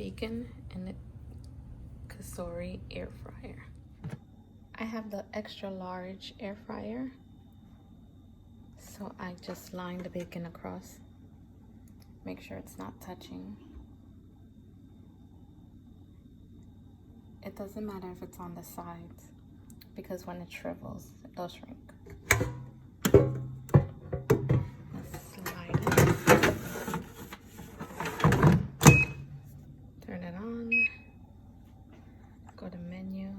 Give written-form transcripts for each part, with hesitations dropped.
bacon in the Cosori Air Fryer. I have the extra large air fryer, so I just line the bacon across. Make sure it's not touching. It doesn't matter if it's on the sides, because when it shrivels, it'll shrink. Let's slide it. Turn it on. Go to menu.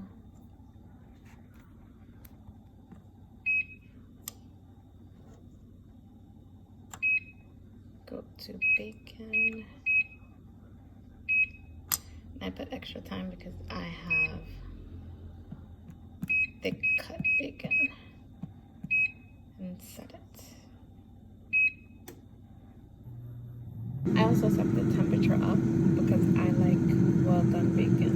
Go to bacon. I put extra time because I have thick cut bacon. And set it. I also set the temperature up because I like well done bacon.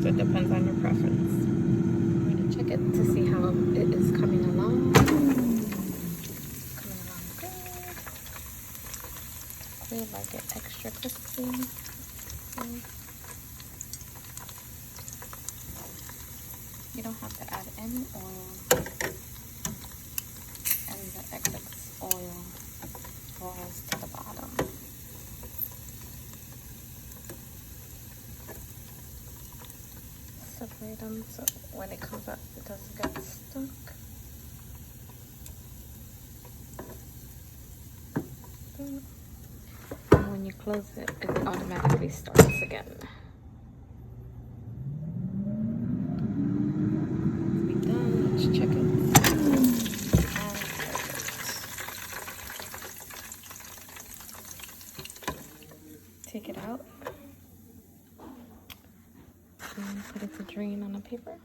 So it depends on your preference. I'm going to check it to see how it is coming along. Coming along good. We like it extra crispy. You don't have to add any oil, and the excess oil falls to the bottom. Separate them so when it comes up, it doesn't get stuck. And when you close it, it automatically starts again. Let's check it. Take it out and put it to drain on a paper.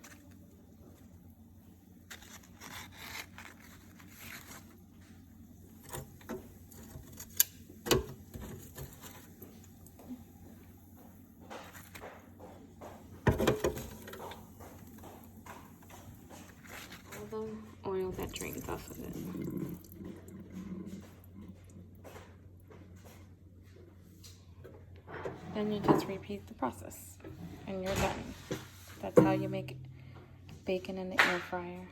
All the oil that drains off of it. Then you just repeat the process and you're done. That's how you make bacon in the air fryer.